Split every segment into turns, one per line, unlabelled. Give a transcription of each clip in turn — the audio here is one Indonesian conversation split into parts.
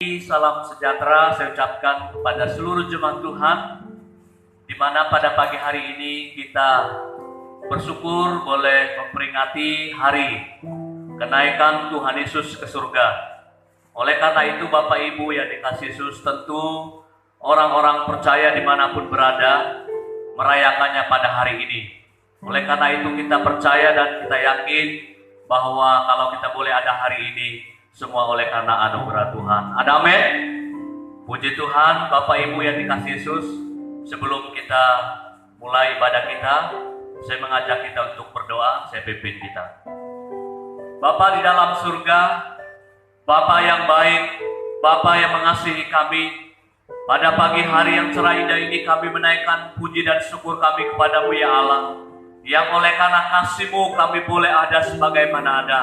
pagi, salam sejahtera saya ucapkan kepada seluruh jemaat Tuhan, di mana pada pagi hari ini kita bersyukur boleh memperingati hari kenaikan Tuhan Yesus ke surga. Oleh karena itu Bapak Ibu yang dikasihi Yesus, tentu orang-orang percaya dimanapun berada merayakannya pada hari ini. Oleh karena itu kita percaya dan kita yakin bahwa kalau kita boleh ada hari ini, semua oleh karena anugerah Tuhan. Ada amin? Puji Tuhan, Bapak Ibu yang dikasihi Yesus, sebelum kita mulai ibadah kita, saya mengajak kita untuk berdoa, saya pimpin kita. Bapa di dalam surga, Bapa yang baik, Bapa yang mengasihi kami, pada pagi hari yang cerah indah ini kami menaikkan puji dan syukur kami kepada-Mu ya Allah, yang oleh karena kasih-Mu kami boleh ada sebagaimana ada.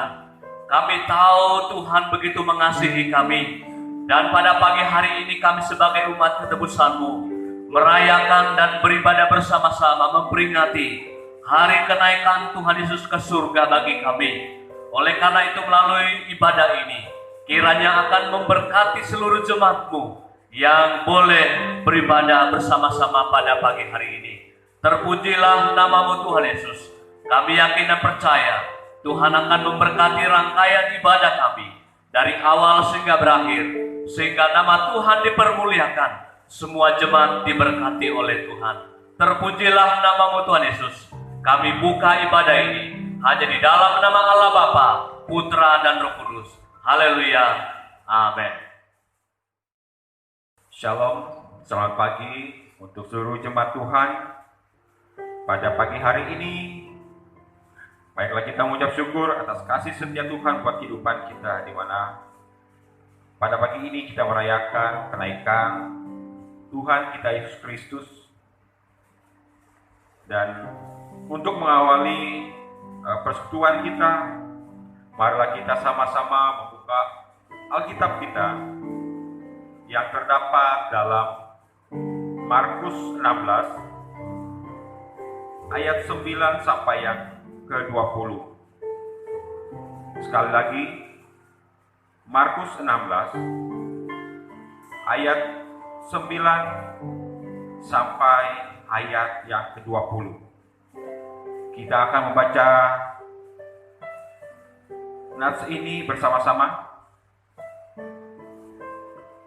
Kami tahu Tuhan begitu mengasihi kami, dan pada pagi hari ini kami sebagai umat ketebusan-Mu merayakan dan beribadah bersama-sama memperingati hari kenaikan Tuhan Yesus ke surga bagi kami. Oleh karena itu melalui ibadah ini kiranya akan memberkati seluruh jemaat-Mu yang boleh beribadah bersama-sama pada pagi hari ini. Terpujilah nama-Mu Tuhan Yesus. Kami yakin dan percaya Tuhan akan memberkati rangkaian ibadah kami dari awal sehingga berakhir, sehingga nama Tuhan dipermuliakan, semua jemaat diberkati oleh Tuhan. Terpujilah nama-Mu Tuhan Yesus. Kami buka ibadah ini hanya di dalam nama Allah Bapa, Putra dan Roh Kudus. Haleluya. Amin.
Shalom, selamat pagi untuk seluruh jemaat Tuhan. Pada pagi hari ini, baiklah kita mengucap syukur atas kasih setia Tuhan buat kehidupan kita, di mana pada pagi ini kita merayakan kenaikan Tuhan kita Yesus Kristus. Dan untuk mengawali persekutuan kita, marilah kita sama-sama membuka Alkitab kita yang terdapat dalam Markus 16 ayat 9 sampai yang ke-20. Sekali lagi, Markus 16 ayat 9 sampai ayat yang ke-20. Kita akan membaca nats ini bersama-sama.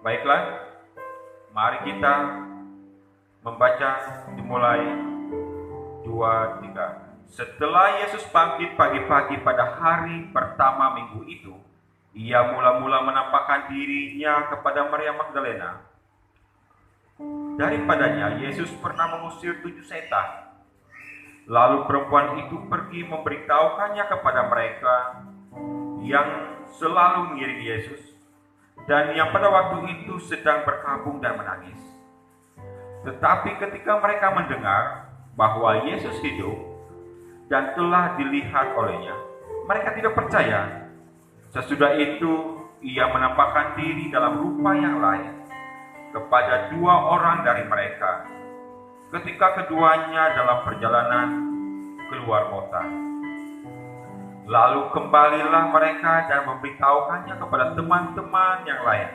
Baiklah, mari kita membaca, dimulai 2, 3. Setelah Yesus bangkit pagi-pagi pada hari pertama minggu itu, ia mula-mula menampakkan dirinya kepada Maria Magdalena. Daripadanya Yesus pernah mengusir 7 setan. Lalu perempuan itu pergi memberitahukannya kepada mereka yang selalu mengiringi Yesus, dan yang pada waktu itu sedang berkabung dan menangis. Tetapi ketika mereka mendengar bahwa Yesus hidup dan telah dilihat olehnya, mereka tidak percaya. Sesudah itu ia menampakkan diri dalam rupa yang lain kepada 2 orang dari mereka, ketika keduanya dalam perjalanan keluar kota. Lalu kembalilah mereka dan memberitahukannya kepada teman-teman yang lain.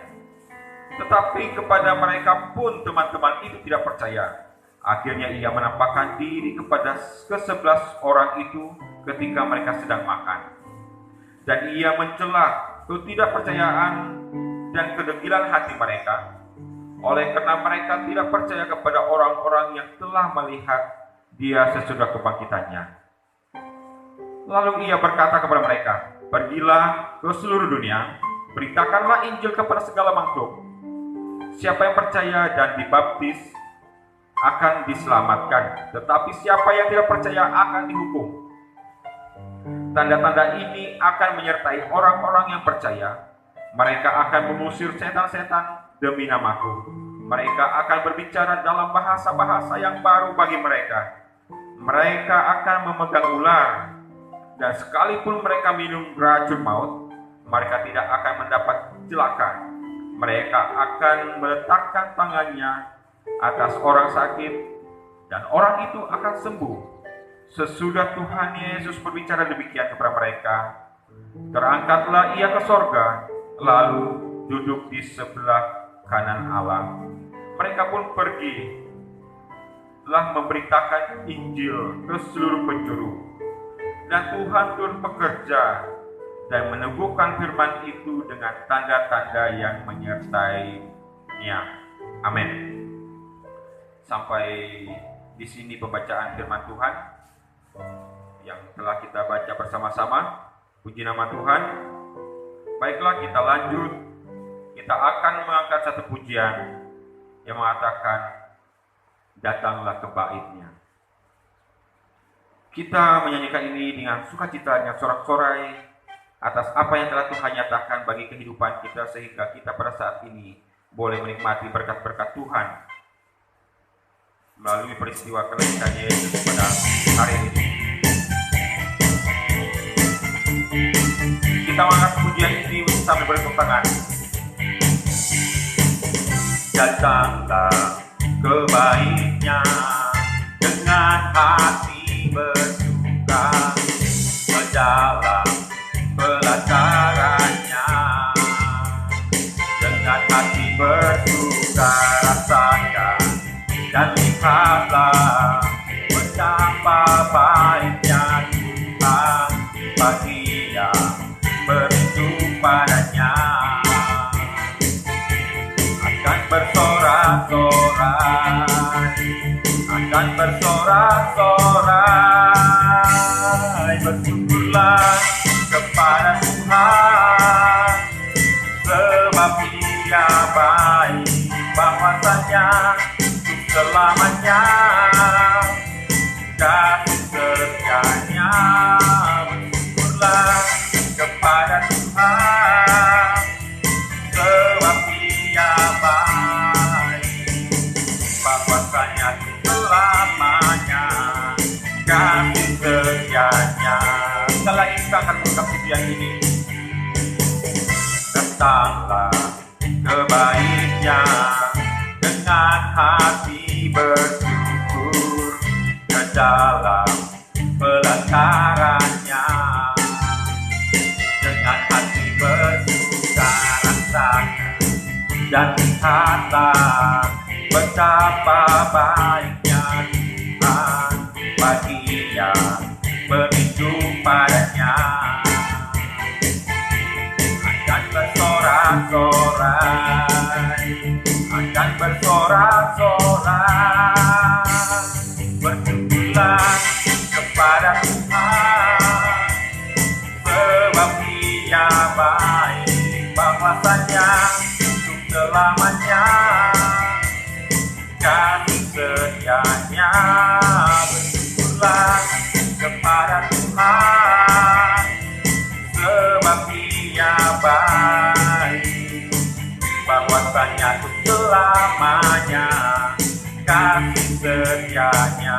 Tetapi kepada mereka pun teman-teman itu tidak percaya. Akhirnya ia menampakkan diri kepada ke-11 orang itu ketika mereka sedang makan. Dan ia mencela ketidakpercayaan dan kedegilan hati mereka, oleh karena mereka tidak percaya kepada orang-orang yang telah melihat dia sesudah kebangkitannya. Lalu ia berkata kepada mereka, "Pergilah ke seluruh dunia, beritakanlah Injil kepada segala makhluk. Siapa yang percaya dan dibaptis akan diselamatkan, tetapi siapa yang tidak percaya akan dihukum. Tanda-tanda ini akan menyertai orang-orang yang percaya. Mereka akan mengusir setan-setan demi namaku. Mereka akan berbicara dalam bahasa-bahasa yang baru bagi mereka. Mereka akan memegang ular, dan sekalipun mereka minum racun maut, mereka tidak akan mendapat celaka. Mereka akan meletakkan tangannya atas orang sakit, dan orang itu akan sembuh." Sesudah Tuhan Yesus berbicara demikian kepada mereka, terangkatlah ia ke sorga, lalu duduk di sebelah kanan Allah. Mereka pun pergi telah memberitakan Injil ke seluruh penjuru. Dan Tuhan turut bekerja dan meneguhkan firman itu dengan tanda-tanda yang menyertainya. Amin. Sampai di sini pembacaan firman Tuhan yang telah kita baca bersama-sama. Puji nama Tuhan. Baiklah, kita lanjut. Kita akan mengangkat satu pujian yang mengatakan, datanglah ke bait-Nya. Kita menyanyikan ini dengan sukacita, dengan sorak-sorai atas apa yang telah Tuhan nyatakan bagi kehidupan kita, sehingga kita pada saat ini boleh menikmati berkat-berkat Tuhan melalui peristiwa kelahiran Yesus pada hari ini. Kita mengangkat pujian ini sambil bertepuk tangan. Datanglah ke bait-Nya dengan hati bersuka, ke dalam pelataran-Nya dengan hati bersuka. Rasakan dan lihatlah betapa baiknya Tuhan bagi yang berindu padanya. Akan bersorak-sorai, bersyukurlah kepada Tuhan, sebab Dia baik, bahwasanya untuk selamanya kasih setia-Nya. Bersyukurlah kepada Tuhan, sebab Dia baik, bahwasanya selamanya kasih setia-Nya. Sekali lagi kita akan buka pujian ini. Datanglah ke bait-Nya dengan hati bersyukur, ke dalam pelataran-Nya dengan hati bersuka. Rasakan dan lihatlah betapa baiknya Tuhan bagi yang berindu padanya. Akan bersorak-sorai, akan bersorak-sorai, bersyukurlah kepada Tuhan, sebab Dia baik, bahwasanya untuk selamanya kasih setia-Nya. Bersyukurlah kepada Tuhan, sebab Dia baik, bahwasanya untuk selamanya kasih setia-Nya.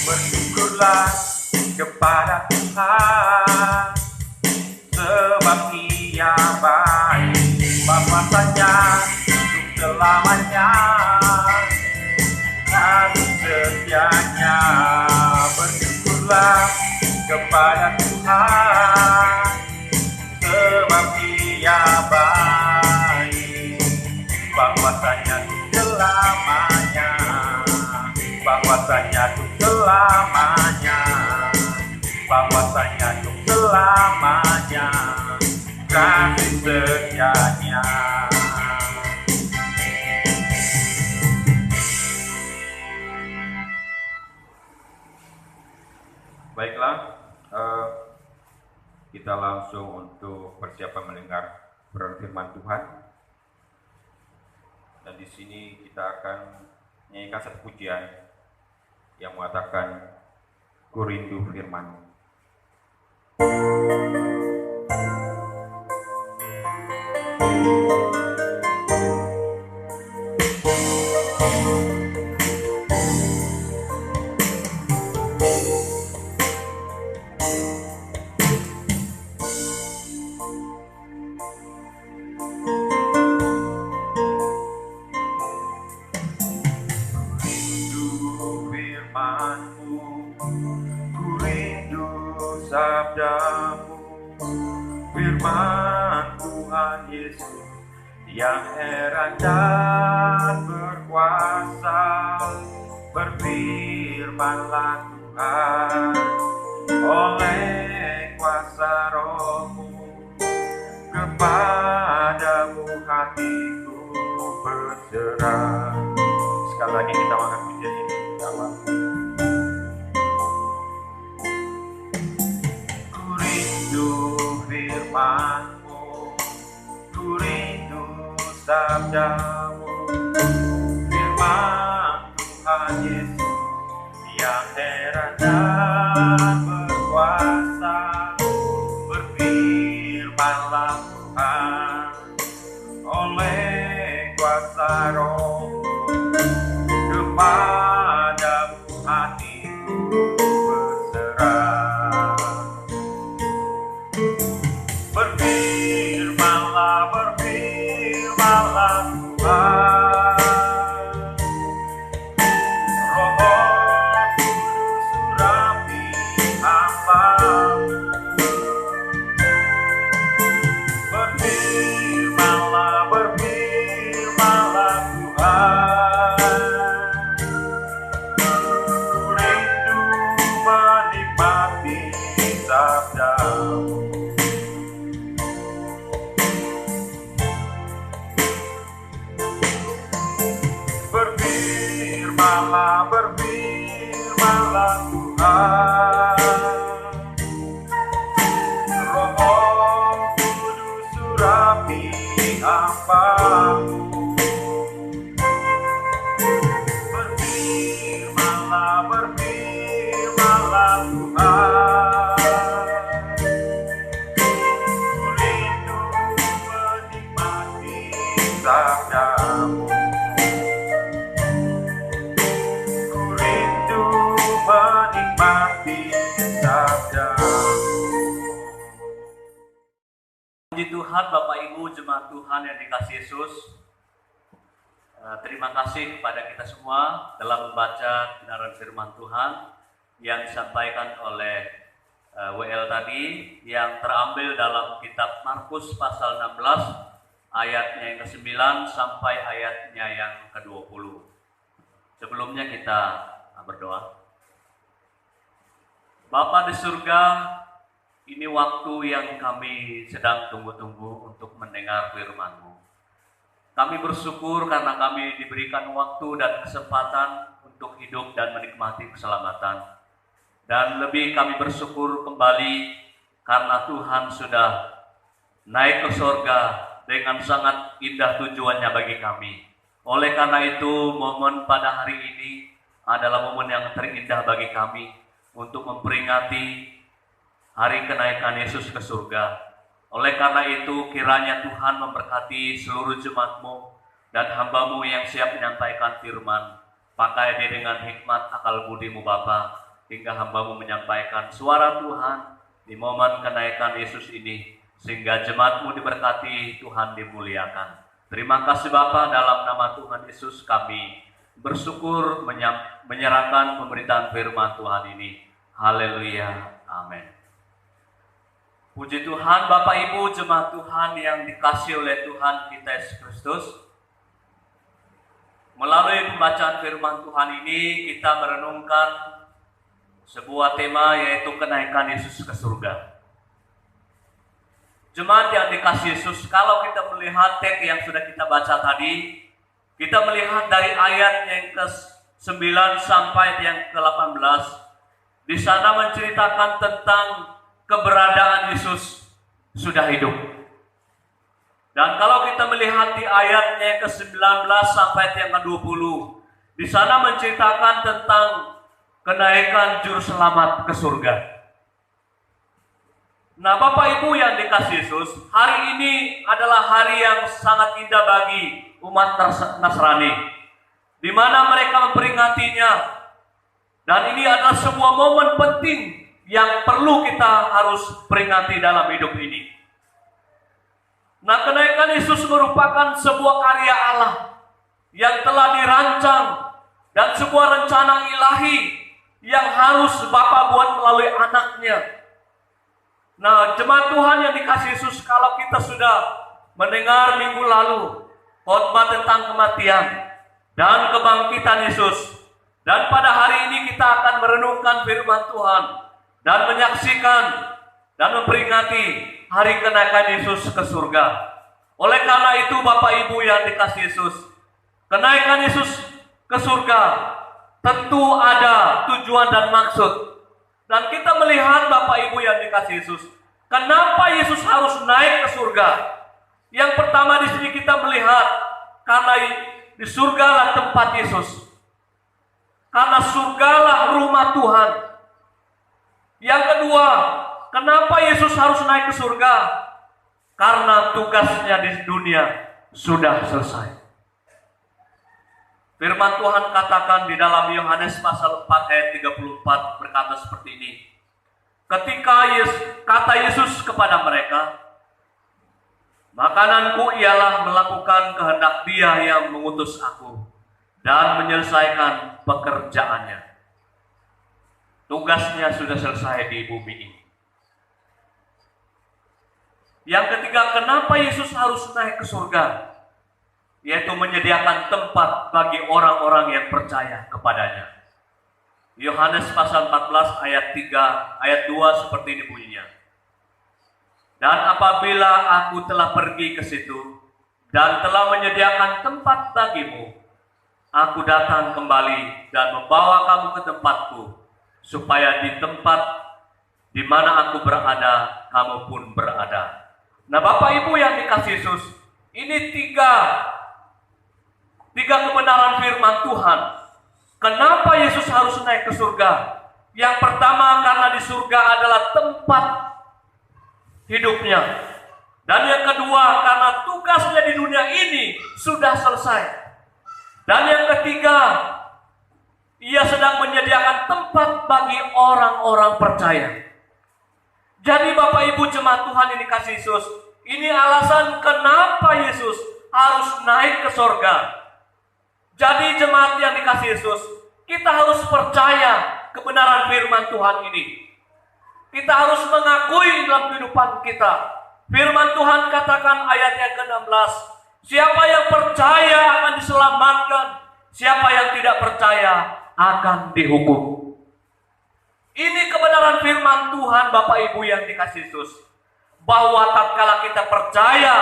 Bersyukurlah kepada Tuhan, sebab Dia baik, bahwasanya untuk selamanya kasih setia-Nya. Bersyukurlah kepada Tuhan, sebab Dia baik, bahwasanya untuk selamanya, bahwasanya untuk selamanya, bahwasanya untuk selamanya kasih setia-Nya. Baiklah, kita langsung untuk persiapan mendengar firman Tuhan. Dan di sini kita akan menyanyikan satu pujian yang mengatakan, Ku rindu firman-Mu. Sabda-Mu, firman Tuhan Yesus yang heran dan berkuasa. Berfirmanlah Tuhan oleh kuasa Roh-Mu, kepadamu hatiku berserah. Sekali lagi kita angkat pujian ini bersama. Ku rindu firman-Mu, ku rindu sabda-Mu, firman Tuhan Yesus yang heran dan berkuasa. Berfirmanlah Tuhan oleh kuasa Roh, kepadamu hatiku berserah. Berfirmanlah Tuhan, Roh Kudus surapi hamba-Mu. Berfirmanlah Tuhan, ku rindu menikmati sabda-Mu. Berfirmanlah Tuhan, Roh Kudus surapi hamba-Mu. Berfirmanlah Tuhan, ku rindu menikmati sabda-Mu. Ku rindu menikmati sabda-Mu.
Puji Tuhan, Bapak Ibu jemaat Tuhan yang dikasihi Yesus. Terima kasih kepada kita semua dalam membaca kebenaran firman Tuhan yang disampaikan oleh WL tadi, yang terambil dalam kitab Markus pasal 16 ayatnya yang ke-9 sampai ayatnya yang ke-20. Sebelumnya kita berdoa. Bapa di surga, ini waktu yang kami sedang tunggu-tunggu untuk mendengar firman-Mu. Kami bersyukur karena kami diberikan waktu dan kesempatan untuk hidup dan menikmati keselamatan. Dan lebih kami bersyukur kembali karena Tuhan sudah naik ke surga dengan sangat indah tujuannya bagi kami. Oleh karena itu, momen pada hari ini adalah momen yang terindah bagi kami untuk memperingati hari kenaikan Yesus ke surga. Oleh karena itu, kiranya Tuhan memberkati seluruh jemaat-Mu dan hamba-Mu yang siap menyampaikan firman. Pakai dia dengan hikmat akal budi-Mu Bapa, hingga hamba-Mu menyampaikan suara Tuhan di momen kenaikan Yesus ini, sehingga jemaat-Mu diberkati, Tuhan dimuliakan. Terima kasih Bapa, dalam nama Tuhan Yesus kami bersyukur menyerahkan pemberitaan firman Tuhan ini. Haleluya, amin. Puji Tuhan, Bapak Ibu jemaat Tuhan yang dikasihi oleh Tuhan kita Yesus Kristus. Melalui pembacaan firman Tuhan ini kita merenungkan sebuah tema, yaitu kenaikan Yesus ke surga. Jemaat yang dikasihi Yesus, kalau kita melihat teks yang sudah kita baca tadi, kita melihat dari ayat yang ke-9 sampai yang ke-18. Di sana menceritakan tentang keberadaan Yesus sudah hidup. Dan kalau kita melihat di ayatnya ke-19 sampai yang ke-20, di sana menceritakan tentang kenaikan juru selamat ke surga. Nah, Bapak Ibu yang dikasihi Yesus, hari ini adalah hari yang sangat indah bagi umat Nasrani, di mana mereka memperingatinya. Dan ini adalah sebuah momen penting yang perlu kita harus peringati dalam hidup ini. Nah, kenaikan Yesus merupakan sebuah karya Allah yang telah dirancang dan sebuah rencana ilahi yang harus Bapa buat melalui anaknya. Nah, jemaat Tuhan yang dikasihi Yesus, kalau kita sudah mendengar minggu lalu khotbah tentang kematian dan kebangkitan Yesus, dan pada hari ini kita akan merenungkan firman Tuhan dan menyaksikan dan memperingati hari kenaikan Yesus ke surga. Oleh karena itu, Bapak Ibu yang dikasihi Yesus, kenaikan Yesus ke surga tentu ada tujuan dan maksud. Dan kita melihat Bapak Ibu yang dikasihi Yesus, kenapa Yesus harus naik ke surga? Yang pertama di sini kita melihat karena di surgalah tempat Yesus. Karena surgalah rumah Tuhan. Yang kedua, kenapa Yesus harus naik ke surga? Karena tugasnya di dunia sudah selesai. Firman Tuhan katakan di dalam Yohanes pasal 4 ayat 34 berkata seperti ini. Ketika kata Yesus kepada mereka, makananku ialah melakukan kehendak Dia yang mengutus aku dan menyelesaikan pekerjaannya. Tugasnya sudah selesai di bumi ini. Yang ketiga, kenapa Yesus harus naik ke surga? Yaitu menyediakan tempat bagi orang-orang yang percaya kepadanya. Yohanes pasal 14 ayat 3, ayat 2 seperti ini bunyinya. Dan apabila aku telah pergi ke situ dan telah menyediakan tempat bagimu, aku datang kembali dan membawa kamu ke tempatku, supaya di tempat di mana aku berada, kamu pun berada. Nah, Bapak Ibu yang dikasihi Yesus, ini tiga kebenaran firman Tuhan. Kenapa Yesus harus naik ke surga? Yang pertama, karena di surga adalah tempat hidupnya. Dan yang kedua, karena tugasnya di dunia ini sudah selesai. Dan yang ketiga, Ia sedang menyediakan tempat bagi orang-orang percaya. Jadi Bapak Ibu jemaat Tuhan yang dikasihi Yesus, ini alasan kenapa Yesus harus naik ke surga. Jadi jemaat yang dikasihi Yesus, kita harus percaya kebenaran firman Tuhan ini. Kita harus mengakui dalam kehidupan kita. Firman Tuhan katakan ayat yang ke-16, siapa yang percaya akan diselamatkan, siapa yang tidak percaya akan dihukum. Ini kebenaran firman Tuhan Bapak Ibu yang dikasihi Yesus, bahwa tatkala kita percaya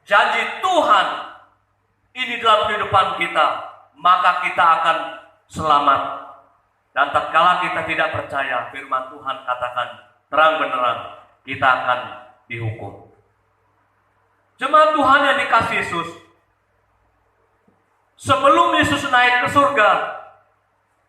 janji Tuhan ini dalam kehidupan kita, maka kita akan selamat. Dan tatkala kita tidak percaya, firman Tuhan katakan terang benerang, kita akan dihukum. Jemaat Tuhan yang dikasihi Yesus, sebelum Yesus naik ke surga,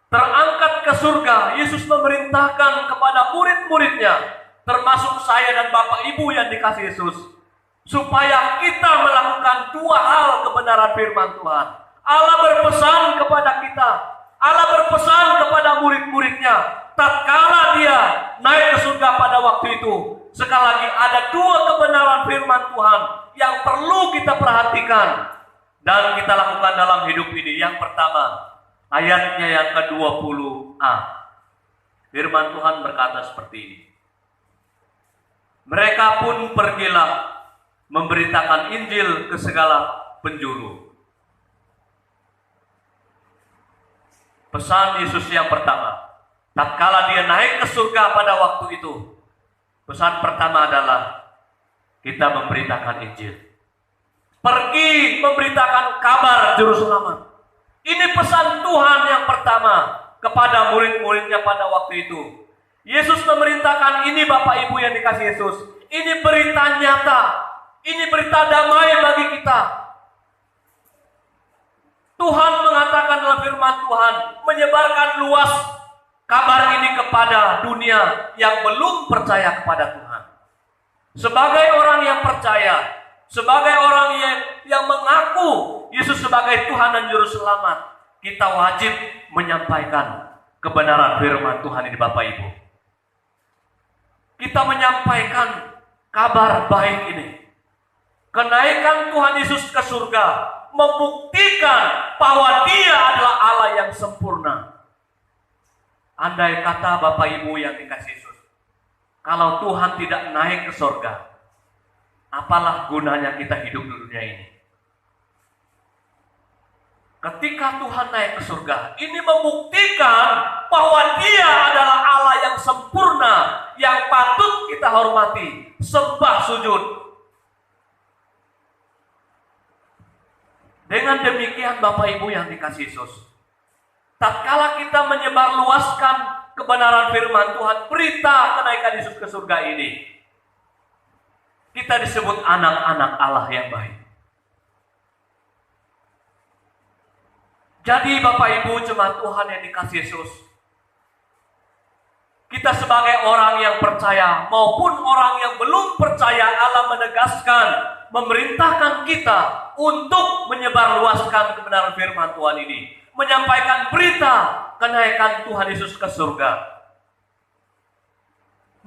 terangkat ke surga, Yesus memerintahkan kepada murid-muridnya, termasuk saya dan Bapak Ibu yang dikasihi Yesus, supaya kita melakukan dua hal kebenaran firman Tuhan. Allah berpesan kepada kita, Allah berpesan kepada murid-muridnya, tatkala Dia naik ke surga pada waktu itu. Sekali lagi ada dua kebenaran firman Tuhan yang perlu kita perhatikan dan kita lakukan dalam hidup ini. Yang pertama, ayatnya yang ke-20a. Firman Tuhan berkata seperti ini. Mereka pun pergilah memberitakan Injil ke segala penjuru. Pesan Yesus yang pertama, tatkala Dia naik ke surga pada waktu itu, pesan pertama adalah kita memberitakan Injil. Pergi memberitakan kabar juru selamat. Ini pesan Tuhan yang pertama kepada murid-muridnya pada waktu itu. Yesus memerintahkan ini Bapak Ibu yang dikasihi Yesus. Ini berita nyata. Ini berita damai bagi kita. Tuhan mengatakan dalam firman Tuhan, menyebarkan luas kabar ini kepada dunia yang belum percaya kepada Tuhan. Sebagai orang yang percaya, sebagai orang yang mengaku Yesus sebagai Tuhan dan Juru Selamat, kita wajib menyampaikan kebenaran firman Tuhan ini Bapak Ibu. Kita menyampaikan kabar baik ini. Kenaikan Tuhan Yesus ke surga membuktikan bahwa Dia adalah Allah yang sempurna. Andai kata Bapak Ibu yang dikasihi Yesus, Kalau Tuhan tidak naik ke surga, apalah gunanya kita hidup di dunia ini? Ketika Tuhan naik ke surga, ini membuktikan bahwa Dia adalah Allah yang sempurna, yang patut kita hormati, sembah, sujud. Dengan demikian Bapak Ibu yang dikasihi Yesus, tatkala kita menyebarluaskan kebenaran firman Tuhan, berita kenaikan Yesus ke surga ini, kita disebut anak-anak Allah yang baik. Jadi Bapak Ibu jemaat Tuhan yang dikasihi Yesus, kita sebagai orang yang percaya maupun orang yang belum percaya, Allah menegaskan, memerintahkan kita untuk menyebarluaskan kebenaran firman Tuhan ini, menyampaikan berita kenaikan Tuhan Yesus ke surga.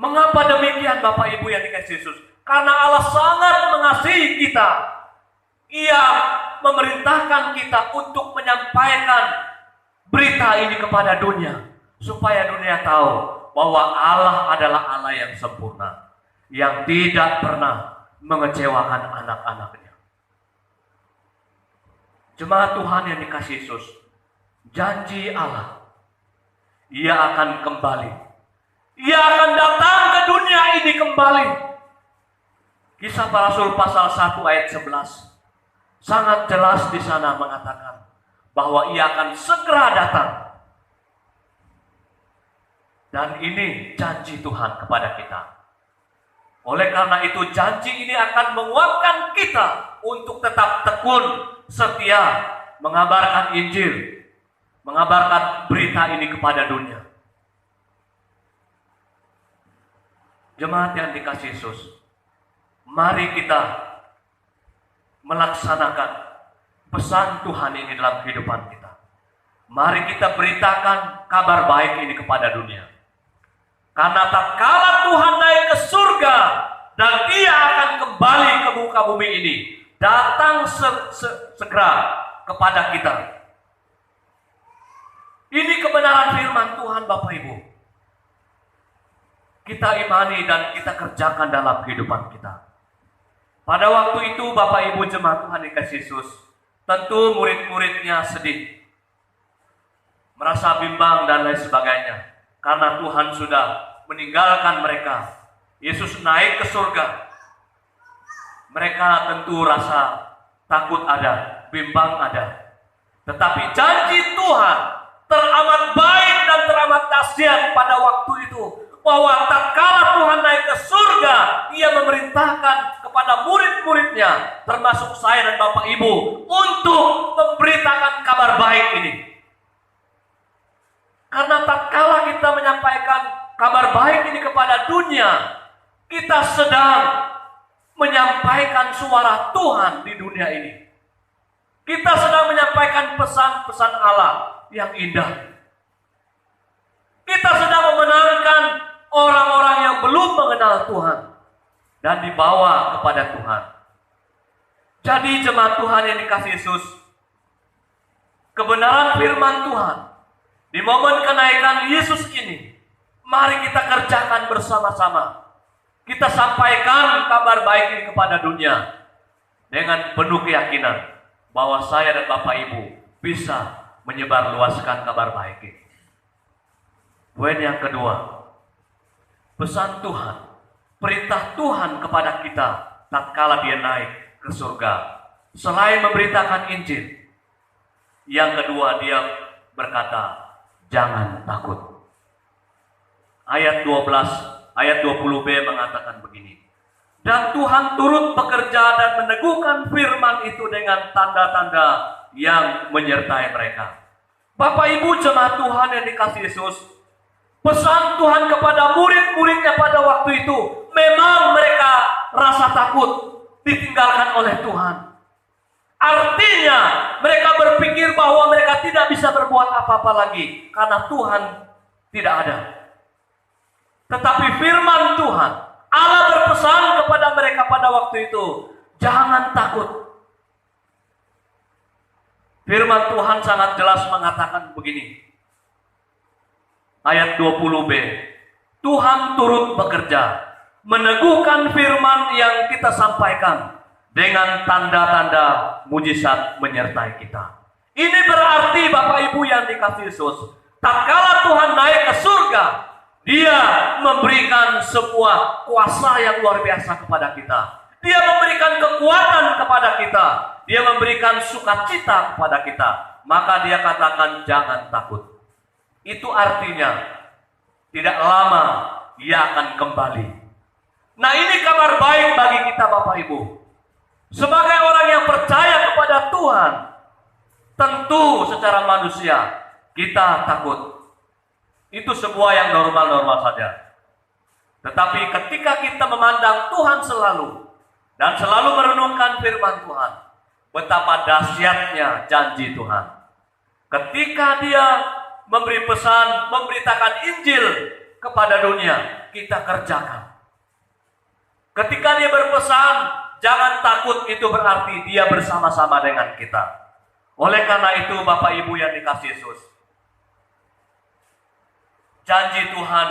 Mengapa demikian Bapak Ibu yang dikasihi Yesus? Karena Allah sangat mengasihi kita. Ia memerintahkan kita untuk menyampaikan berita ini kepada dunia, supaya dunia tahu bahwa Allah adalah Allah yang sempurna, yang tidak pernah mengecewakan anak-anaknya. Jemaat Tuhan yang dikasihi Yesus, janji Allah, Ia akan kembali. Ia akan datang ke dunia ini kembali. Kisah Para Rasul pasal 1 ayat 11 sangat jelas di sana mengatakan bahwa Ia akan segera datang. Dan ini janji Tuhan kepada kita. Oleh karena itu janji ini akan menguatkan kita untuk tetap tekun, setia, mengabarkan Injil, mengabarkan berita ini kepada dunia. Jemaat yang dikasihi Yesus, mari kita melaksanakan pesan Tuhan ini dalam kehidupan kita. Mari kita beritakan kabar baik ini kepada dunia. Karena tatkala Tuhan naik ke surga dan Dia akan kembali ke muka bumi ini, datang segera kepada kita. Ini kebenaran firman Tuhan Bapak Ibu. Kita imani dan kita kerjakan dalam kehidupan kita. Pada waktu itu Bapak Ibu jemaat Tuhan dikasihi Yesus, tentu murid-muridnya sedih, merasa bimbang dan lain sebagainya, karena Tuhan sudah meninggalkan mereka. Yesus naik ke surga. Mereka tentu rasa takut ada, bimbang ada. Tetapi janji Tuhan teramat baik dan teramat dahsyat pada waktu itu, bahwa tatkala Tuhan naik ke surga, Ia memerintahkan kepada murid-muridnya, termasuk saya dan Bapak Ibu, untuk memberitakan kabar baik ini. Karena tatkala kita menyampaikan kabar baik ini kepada dunia, kita sedang menyampaikan suara Tuhan di dunia ini. Kita sedang menyampaikan pesan-pesan Allah yang indah. Kita sedang memenangkan orang-orang yang belum mengenal Tuhan dan dibawa kepada Tuhan. Jadi jemaat Tuhan yang dikasihi Yesus, kebenaran firman Tuhan di momen kenaikan Yesus ini, mari kita kerjakan bersama-sama. Kita sampaikan kabar baik ini kepada dunia dengan penuh keyakinan bahwa saya dan Bapak Ibu bisa menyebarluaskan kabar baik ini. Poin yang kedua, pesan Tuhan, perintah Tuhan kepada kita tatkala Dia naik ke surga. Selain memberitakan Injil, yang kedua Dia berkata, jangan takut. Ayat 20b mengatakan begini. Dan Tuhan turut bekerja dan meneguhkan firman itu dengan tanda-tanda yang menyertai mereka. Bapak Ibu jemaat Tuhan yang dikasihi Yesus, pesan Tuhan kepada murid-muridnya pada waktu itu, memang mereka rasa takut ditinggalkan oleh Tuhan. Artinya mereka berpikir bahwa mereka tidak bisa berbuat apa-apa lagi karena Tuhan tidak ada. Tetapi firman Tuhan, Allah berpesan kepada mereka pada waktu itu, jangan takut. Firman Tuhan sangat jelas mengatakan begini. Ayat 20b. Tuhan turut bekerja, meneguhkan firman yang kita sampaikan dengan tanda-tanda mujizat menyertai kita. Ini berarti Bapak Ibu yang dikasihi Yesus, tatkala Tuhan naik ke surga, Dia memberikan sebuah kuasa yang luar biasa kepada kita. Dia memberikan kekuatan kepada kita. Dia memberikan sukacita kepada kita. Maka Dia katakan jangan takut. Itu artinya tidak lama Dia akan kembali. Nah, ini kabar baik bagi kita Bapak Ibu. Sebagai orang yang percaya kepada Tuhan, tentu secara manusia kita takut. Itu sebuah yang normal-normal saja. Tetapi ketika kita memandang Tuhan selalu dan selalu merenungkan firman Tuhan, betapa dahsyatnya janji Tuhan. Ketika Dia memberi pesan, memberitakan Injil kepada dunia, kita kerjakan. Ketika Dia berpesan, jangan takut, itu berarti Dia bersama-sama dengan kita. Oleh karena itu, Bapak Ibu yang dikasihi Yesus, janji Tuhan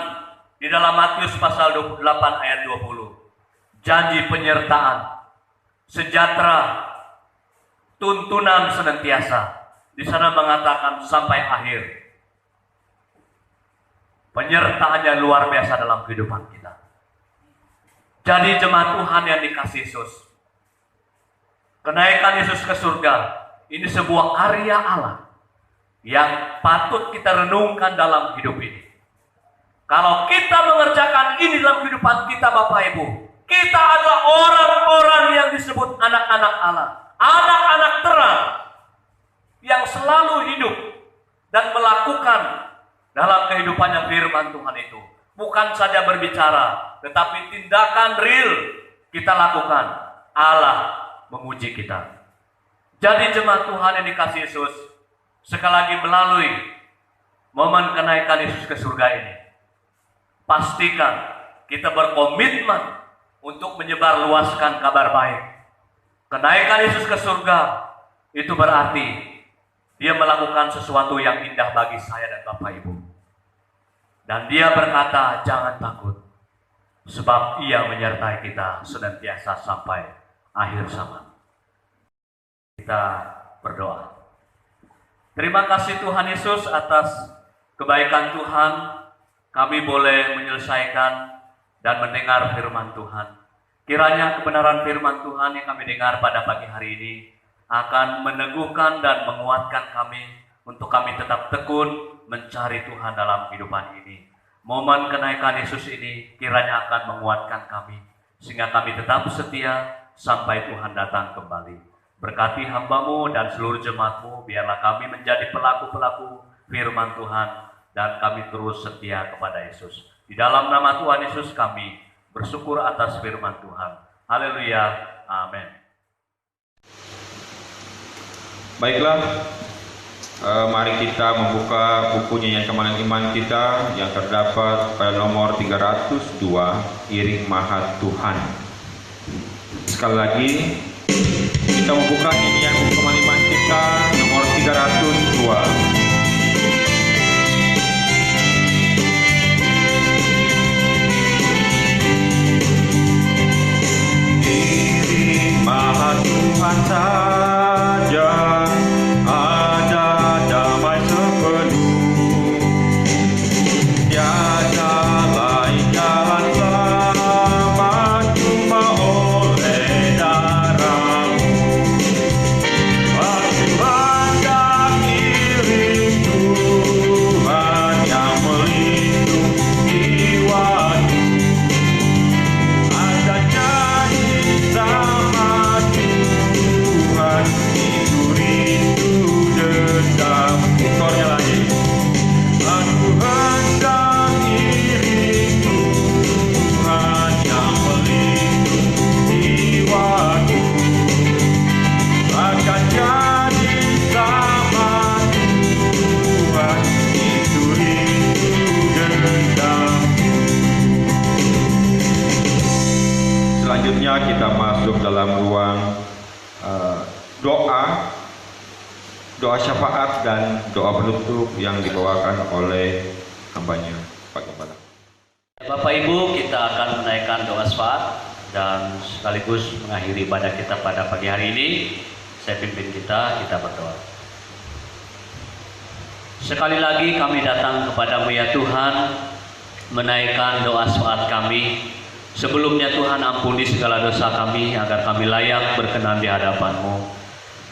di dalam Matius pasal 28 ayat 20. Janji penyertaan, sejahtera, tuntunan senantiasa. Di sana mengatakan sampai akhir. Penyertaannya luar biasa dalam kehidupan kita. Jadi jemaat Tuhan yang dikasihi Yesus, kenaikan Yesus ke surga, ini sebuah karya Allah yang patut kita renungkan dalam hidup ini. Kalau kita mengerjakan ini dalam kehidupan kita Bapak Ibu, kita adalah orang-orang yang disebut anak-anak Allah, anak-anak terang, yang selalu hidup dan melakukan dalam kehidupannya firman Tuhan itu. Bukan saja berbicara, tetapi tindakan real kita lakukan. Allah memuji kita. Jadi jemaat Tuhan yang dikasihi Yesus, sekali lagi melalui momen kenaikan Yesus ke surga ini, pastikan kita berkomitmen untuk menyebar luaskan kabar baik. Kenaikan Yesus ke surga itu berarti Dia melakukan sesuatu yang indah bagi saya dan Bapak Ibu. Dan Dia berkata, jangan takut, sebab Ia menyertai kita senantiasa sampai akhir zaman. Kita berdoa. Terima kasih Tuhan Yesus atas kebaikan Tuhan. Kami boleh menyelesaikan dan mendengar firman Tuhan. Kiranya kebenaran firman Tuhan yang kami dengar pada pagi hari ini akan meneguhkan dan menguatkan kami untuk kami tetap tekun mencari Tuhan dalam kehidupan ini. Momen kenaikan Yesus ini kiranya akan menguatkan kami sehingga kami tetap setia sampai Tuhan datang kembali. Berkati hamba-Mu dan seluruh jemaat-Mu, biarlah kami menjadi pelaku-pelaku firman Tuhan dan kami terus setia kepada Yesus. Di dalam nama Tuhan Yesus kami bersyukur atas firman Tuhan. Haleluya. Amin.
Baiklah, mari kita membuka buku nyanyian kemalangan iman kita yang terdapat pada nomor 302, Iring Maha Tuhan. Sekali lagi, kita membuka nyanyian buku kemalangan iman kita nomor 302. Maha Tuhan saja ada damai sepenuh, tiada lain jalan selamat cuma oleh darah-Mu. Aku hendak iring Tuhan yang melindungi jiwaku, adanya sama Tuhan itu rindu dendam. Kornya lagi. Aku hendak iring Tuhan yang melindungi jiwaku, akan jadi sama Tuhan itu rindu dendam. Selanjutnya kita masuk dalam ruang doa syafaat dan doa penutup yang dibawakan oleh hambanya Pak Gembala.
Bapak Ibu, kita akan menaikkan doa syafaat dan sekaligus mengakhiri ibadah kita pada pagi hari ini. Saya pimpin kita berdoa. Sekali lagi kami datang kepadamu ya Tuhan, menaikkan doa syafaat kami. Sebelumnya Tuhan, ampuni segala dosa kami agar kami layak berkenan di hadapan-Mu.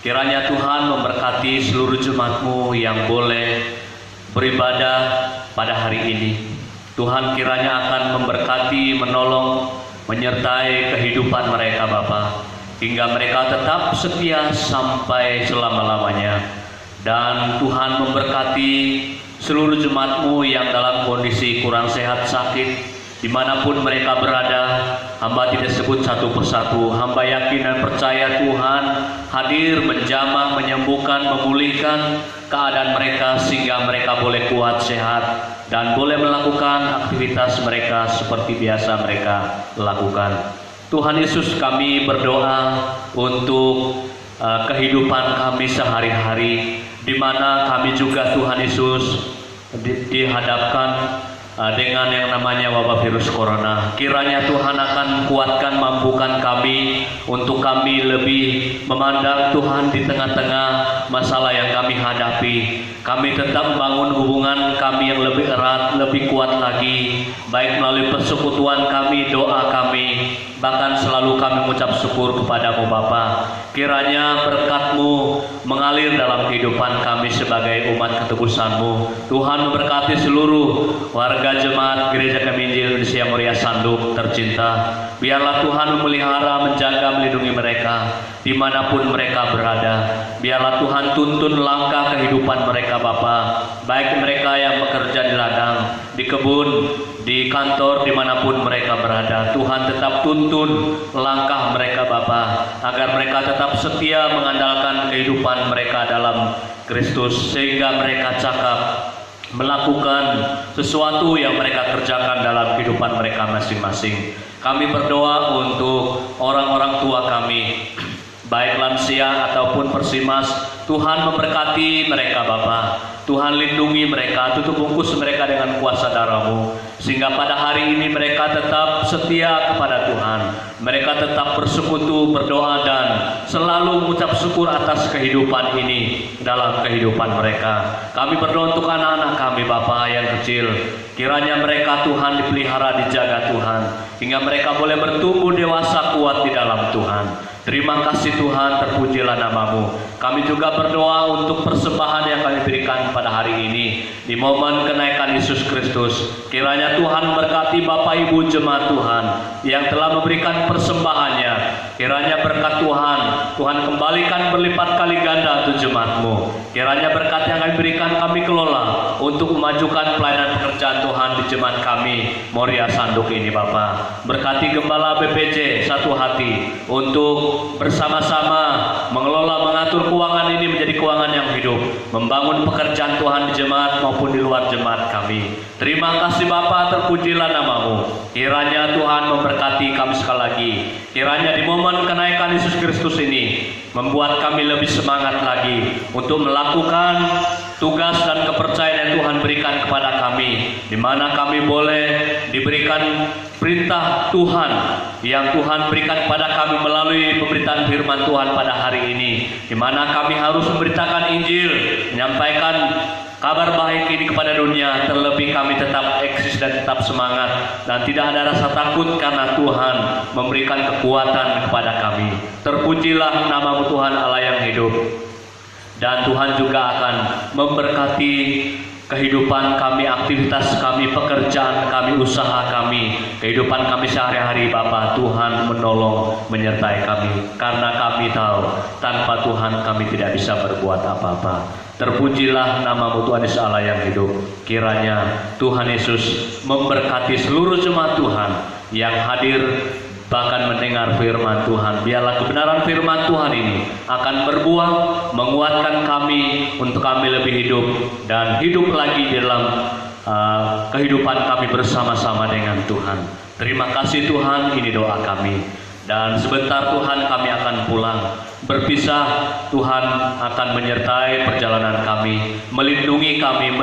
Kiranya Tuhan memberkati seluruh jemaat-Mu yang boleh beribadah pada hari ini. Tuhan kiranya akan memberkati, menolong, menyertai kehidupan mereka Bapa, hingga mereka tetap setia sampai selama-lamanya. Dan Tuhan memberkati seluruh jemaat-Mu yang dalam kondisi kurang sehat, sakit, dimanapun mereka berada. Hamba tidak sebut satu persatu. Hamba yakin dan percaya Tuhan hadir menjamah, menyembuhkan, memulihkan keadaan mereka sehingga mereka boleh kuat, sehat, dan boleh melakukan aktivitas mereka seperti biasa mereka lakukan. Tuhan Yesus, kami berdoa untuk kehidupan kami sehari-hari, di mana kami juga Tuhan Yesus dihadapkan dengan yang namanya wabah virus corona. Kiranya Tuhan akan kuatkan, mampukan kami untuk kami lebih memandang Tuhan di tengah-tengah masalah yang kami hadapi. Kami tetap membangun hubungan kami yang lebih erat, lebih kuat lagi, baik melalui persekutuan kami, doa kami, bahkan selalu kami mengucap syukur kepadamu Bapa. Kiranya berkat-Mu mengalir dalam kehidupan kami sebagai umat ketegusan-Mu. Tuhan memberkati seluruh warga jemaat Gereja Kami Injil Indonesia Muria Sanduk tercinta. Biarlah Tuhan memelihara, menjaga, melindungi mereka dimanapun mereka berada. Biarlah Tuhan tuntun langkah kehidupan mereka Bapa, baik mereka yang bekerja di ladang, di kebun, di kantor, dimanapun mereka berada. Tuhan tetap tuntun langkah mereka Bapa, agar mereka tetap setia mengandalkan kehidupan mereka dalam Kristus, sehingga mereka cakap melakukan sesuatu yang mereka kerjakan dalam kehidupan mereka masing-masing. Kami berdoa untuk orang-orang tua kami, baik lansia ataupun persimas. Tuhan memberkati mereka Bapa. Tuhan lindungi mereka, tutup bungkus mereka dengan kuasa darah-Mu, sehingga pada hari ini mereka tetap setia kepada Tuhan. Mereka tetap bersekutu, berdoa, dan selalu mengucap syukur atas kehidupan ini dalam kehidupan mereka. Kami berdoa untuk anak-anak kami Bapa yang kecil. Kiranya mereka Tuhan dipelihara, dijaga Tuhan, hingga mereka boleh bertumbuh dewasa kuat di dalam Tuhan. Terima kasih Tuhan, terpujilah nama-Mu. Kami juga berdoa untuk persembahan yang kami berikan pada hari ini di momen kenaikan Yesus Kristus. Kiranya Tuhan memberkati Bapak Ibu jemaat Tuhan yang telah memberikan persembahannya. Kiranya berkat Tuhan, Tuhan kembalikan berlipat kali ganda untuk jemaat-Mu. Kiranya berkat yang kami berikan kami kelola untuk memajukan pelayanan pekerjaan Tuhan di jemaat kami Moria Sanduk ini Bapa. Berkati Gembala BPJ Satu Hati untuk bersama-sama mengelola, mengatur keuangan ini menjadi keuangan yang hidup, membangun pekerjaan Tuhan di jemaat maupun di luar jemaat kami. Terima kasih Bapa, terpujilah nama-Mu. Kiranya Tuhan memberkati kami sekali lagi. Kiranya di momen kenaikan Yesus Kristus ini membuat kami lebih semangat lagi untuk melakukan tugas dan kepercayaan yang Tuhan berikan kepada kami, di mana kami boleh diberikan perintah Tuhan yang Tuhan berikan kepada kami melalui pemberitaan firman Tuhan pada hari ini, di mana kami harus memberitakan Injil, menyampaikan kabar baik ini kepada dunia. Terlebih kami tetap eksis dan tetap semangat, dan tidak ada rasa takut karena Tuhan memberikan kekuatan kepada kami. Terpujilah nama-Mu Tuhan Allah yang hidup. Dan Tuhan juga akan memberkati kehidupan kami, aktivitas kami, pekerjaan kami, usaha kami, kehidupan kami sehari-hari Bapa. Tuhan menolong, menyertai kami, karena kami tahu tanpa Tuhan kami tidak bisa berbuat apa-apa. Terpujilah nama-Mu Tuhan Yesus Allah yang hidup. Kiranya Tuhan Yesus memberkati seluruh jemaat Tuhan yang hadir, bahkan mendengar firman Tuhan. Biarlah kebenaran firman Tuhan ini akan berbuah, menguatkan kami untuk kami lebih hidup dan hidup lagi dalam kehidupan kami bersama-sama dengan Tuhan. Terima kasih Tuhan, ini doa kami. Dan sebentar Tuhan kami akan pulang. Berpisah, Tuhan akan menyertai perjalanan kami, melindungi kami,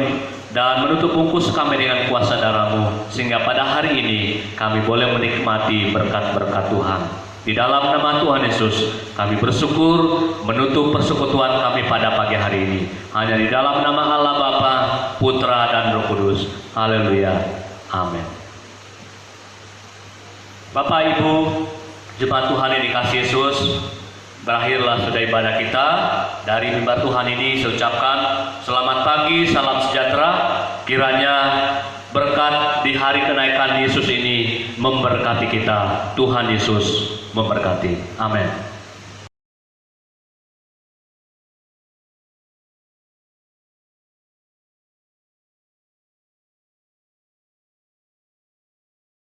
dan menutup bungkus kami dengan kuasa darah-Mu, sehingga pada hari ini kami boleh menikmati berkat-berkat Tuhan. Di dalam nama Tuhan Yesus, kami bersyukur menutup persekutuan kami pada pagi hari ini. Hanya di dalam nama Allah Bapa, Putra, dan Roh Kudus. Haleluya. Amin. Bapak, Ibu, jemaat Tuhan yang dikasihi Yesus, berakhirlah sudah ibadah kita. Dari mimbar Tuhan ini saya ucapkan selamat pagi, salam sejahtera. Kiranya berkat di hari kenaikan Yesus ini memberkati kita. Tuhan Yesus memberkati. Amin.